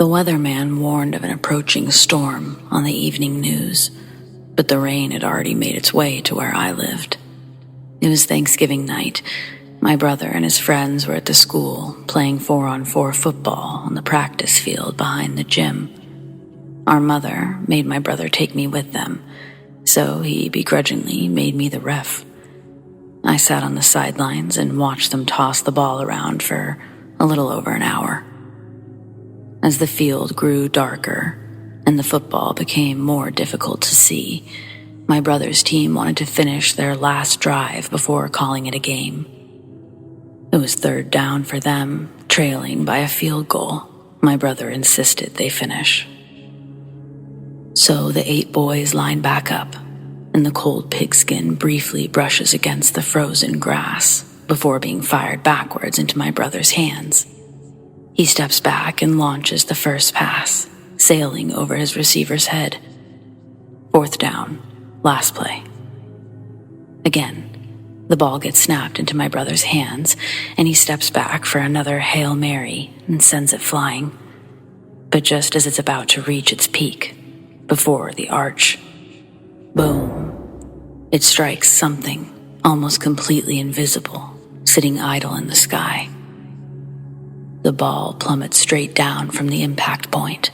weatherman warned of an approaching storm on the evening news, but the rain had already made its way to where I lived. It was Thanksgiving night. My brother and his friends were at the school playing 4-on-4 football on the practice field behind the gym. Our mother made my brother take me with them, so he begrudgingly made me the ref. I sat on the sidelines and watched them toss the ball around for a little over an hour. As the field grew darker and the football became more difficult to see, my brother's team wanted to finish their last drive before calling it a game. It was 3rd down for them, trailing by a field goal. My brother insisted they finish. So the 8 boys line back up, and the cold pigskin briefly brushes against the frozen grass before being fired backwards into my brother's hands. He steps back and launches the first pass, sailing over his receiver's head. 4th down, last play. Again, the ball gets snapped into my brother's hands, and he steps back for another Hail Mary and sends it flying. But just as it's about to reach its peak, before the arch, boom, it strikes something almost completely invisible, sitting idle in the sky. The ball plummets straight down from the impact point.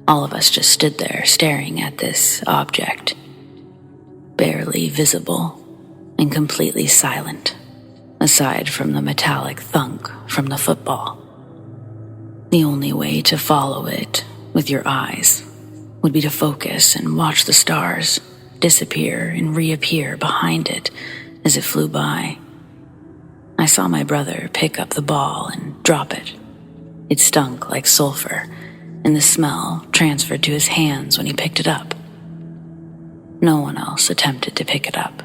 All of us just stood there staring at this object, barely visible and completely silent, aside from the metallic thunk from the football. The only way to follow it with your eyes would be to focus and watch the stars disappear and reappear behind it as it flew by. I saw my brother pick up the ball and drop it. It stunk like sulfur, and the smell transferred to his hands when he picked it up. No one else attempted to pick it up,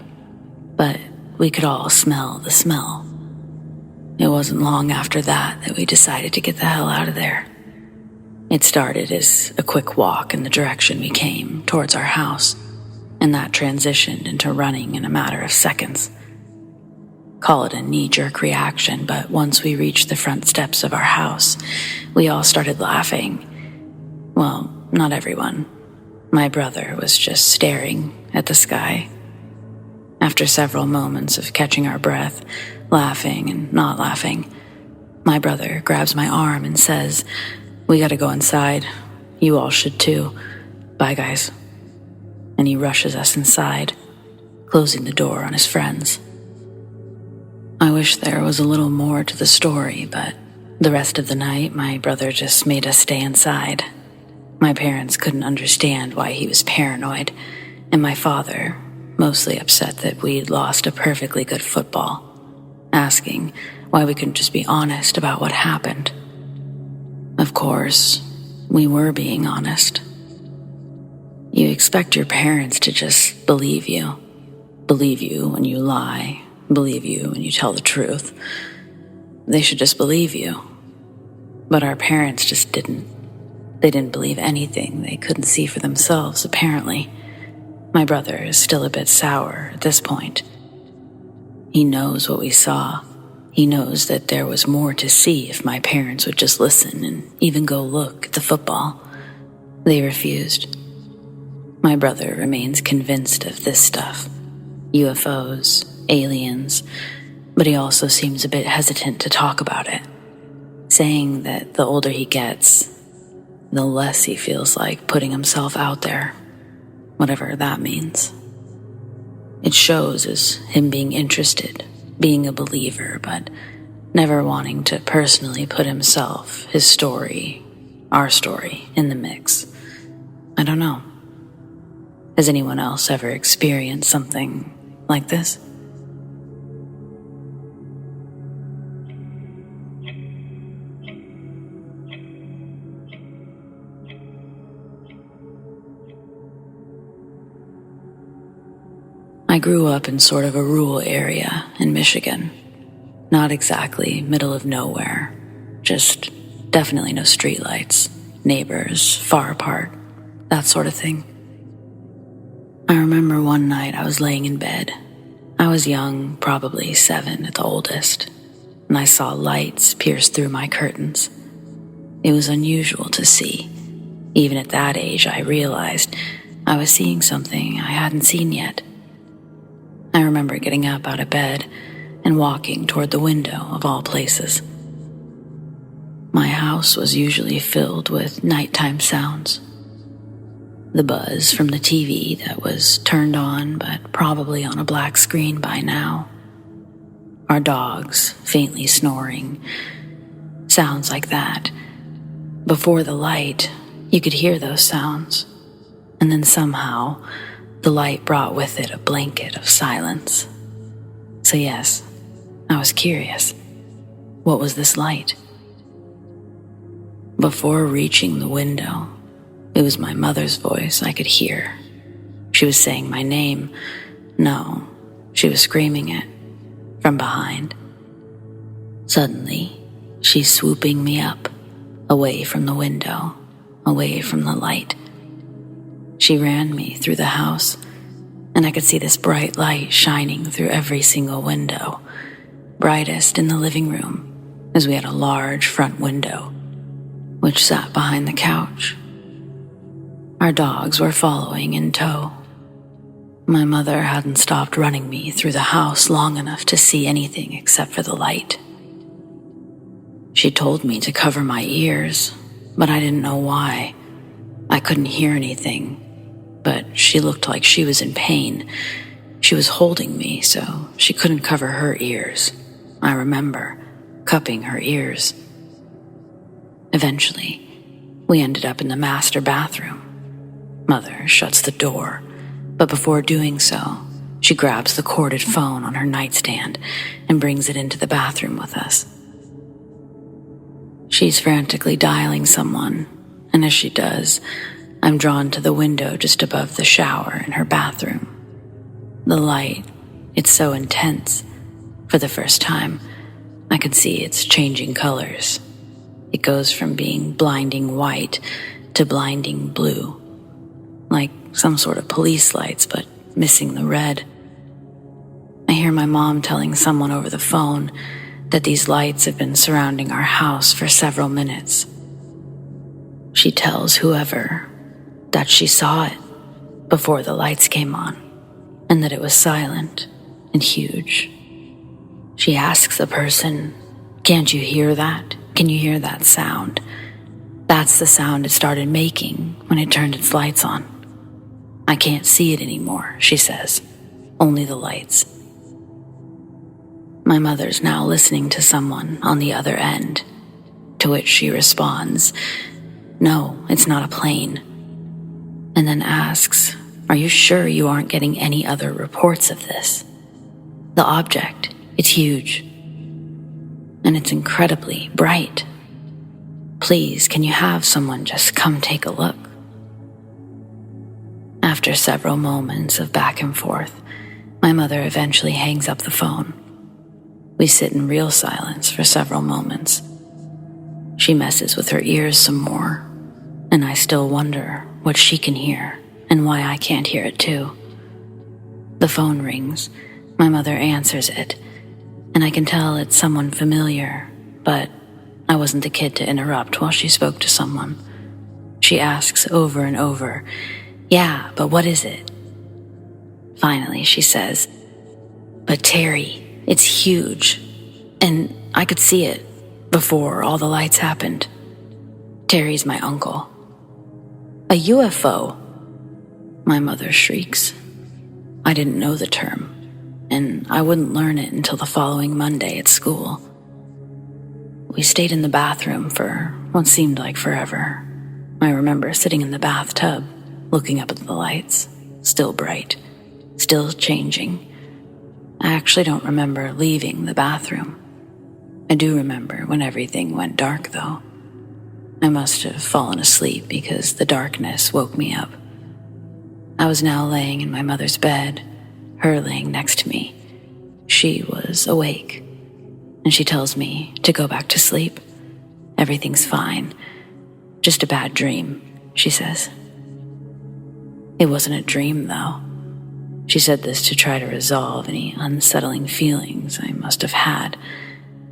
but we could all smell the smell. It wasn't long after that we decided to get the hell out of there. It started as a quick walk in the direction we came, towards our house, and that transitioned into running in a matter of seconds. Call it a knee-jerk reaction, but once we reached the front steps of our house, we all started laughing. Well, not everyone. My brother was just staring at the sky. After several moments of catching our breath, laughing and not laughing, my brother grabs my arm and says, "We gotta go inside. You all should too. Bye, guys." And he rushes us inside, closing the door on his friends. I wish there was a little more to the story, but the rest of the night, my brother just made us stay inside. My parents couldn't understand why he was paranoid, and my father, mostly upset that we'd lost a perfectly good football, asking why we couldn't just be honest about what happened. Of course, we were being honest. You expect your parents to just believe you when you lie, believe you when you tell the truth. They should just believe you. But our parents just didn't. They didn't believe anything they couldn't see for themselves, apparently. My brother is still a bit sour at this point. He knows what we saw. He knows that there was more to see if my parents would just listen and even go look at the football. They refused. My brother remains convinced of this stuff. UFOs, aliens, but he also seems a bit hesitant to talk about it, saying that the older he gets, the less he feels like putting himself out there, whatever that means. It shows as him being interested, being a believer, but never wanting to personally put himself, his story, our story, in the mix. I don't know. Has anyone else ever experienced something like this? I grew up in sort of a rural area in Michigan. Not exactly middle of nowhere, just definitely no streetlights, neighbors far apart, that sort of thing. I remember one night I was laying in bed. I was young, probably 7 at the oldest, and I saw lights pierce through my curtains. It was unusual to see. Even at that age, I realized I was seeing something I hadn't seen yet. I remember getting up out of bed and walking toward the window of all places. My house was usually filled with nighttime sounds. The buzz from the TV that was turned on but probably on a black screen by now. Our dogs faintly snoring. Sounds like that. Before the light, you could hear those sounds. And then somehow, the light brought with it a blanket of silence. So yes, I was curious. What was this light? Before reaching the window, it was my mother's voice I could hear. She was saying my name. No, she was screaming it from behind. Suddenly, she's swooping me up, away from the window, away from the light. She ran me through the house, and I could see this bright light shining through every single window, brightest in the living room, as we had a large front window, which sat behind the couch. Our dogs were following in tow. My mother hadn't stopped running me through the house long enough to see anything except for the light. She told me to cover my ears, but I didn't know why. I couldn't hear anything, but she looked like she was in pain. She was holding me, so she couldn't cover her ears. I remember cupping her ears. Eventually, we ended up in the master bathroom. Mother shuts the door, but before doing so, she grabs the corded phone on her nightstand and brings it into the bathroom with us. She's frantically dialing someone, and as she does, I'm drawn to the window just above the shower in her bathroom. The light, it's so intense. For the first time, I could see its changing colors. It goes from being blinding white to blinding blue, like some sort of police lights, but missing the red. I hear my mom telling someone over the phone that these lights have been surrounding our house for several minutes. She tells whoever that she saw it before the lights came on, and that it was silent and huge. She asks the person, "Can't you hear that? Can you hear that sound?" That's the sound it started making when it turned its lights on. "I can't see it anymore," she says. "Only the lights." My mother's now listening to someone on the other end, to which she responds, "No, it's not a plane," and then asks, "Are you sure you aren't getting any other reports of this? The object, it's huge, and it's incredibly bright. Please, can you have someone just come take a look?" After several moments of back and forth, my mother eventually hangs up the phone. We sit in real silence for several moments. She messes with her ears some more, and I still wonder what she can hear and why I can't hear it too. The phone rings. My mother answers it, and I can tell it's someone familiar, but I wasn't the kid to interrupt while she spoke to someone. She asks over and over, "Yeah, but what is it?" Finally, she says, "But Terry, it's huge, and I could see it before all the lights happened. Terry's my uncle." "A UFO?" my mother shrieks. I didn't know the term, and I wouldn't learn it until the following Monday at school. We stayed in the bathroom for what seemed like forever. I remember sitting in the bathtub, looking up at the lights, still bright, still changing. I actually don't remember leaving the bathroom. I do remember when everything went dark, though. I must have fallen asleep because the darkness woke me up. I was now laying in my mother's bed, her laying next to me. She was awake, and she tells me to go back to sleep. "Everything's fine. Just a bad dream," she says. It wasn't a dream, though. She said this to try to resolve any unsettling feelings I must have had,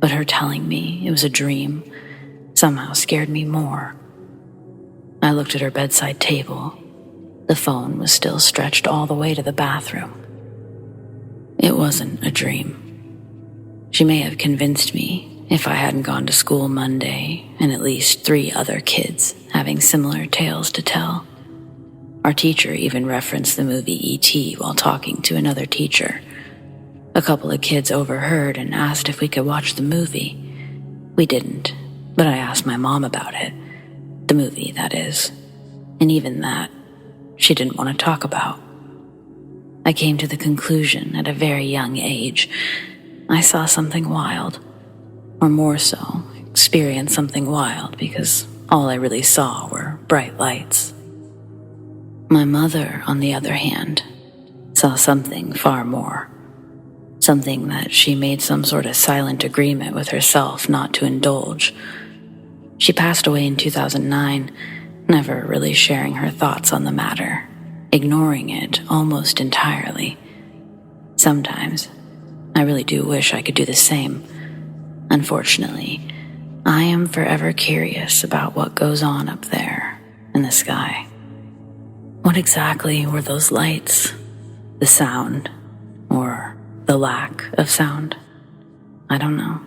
but her telling me it was a dream somehow scared me more. I looked at her bedside table. The phone was still stretched all the way to the bathroom. It wasn't a dream. She may have convinced me if I hadn't gone to school Monday and at least 3 other kids having similar tales to tell. Our teacher even referenced the movie E.T. while talking to another teacher. A couple of kids overheard and asked if we could watch the movie. We didn't, but I asked my mom about it. The movie, that is. And even that, she didn't want to talk about. I came to the conclusion at a very young age, I saw something wild. Or more so, experienced something wild because all I really saw were bright lights. My mother, on the other hand, saw something far more. Something that she made some sort of silent agreement with herself not to indulge. She passed away in 2009, never really sharing her thoughts on the matter, ignoring it almost entirely. Sometimes, I really do wish I could do the same. Unfortunately, I am forever curious about what goes on up there in the sky. What exactly were those lights? The sound, or the lack of sound? I don't know.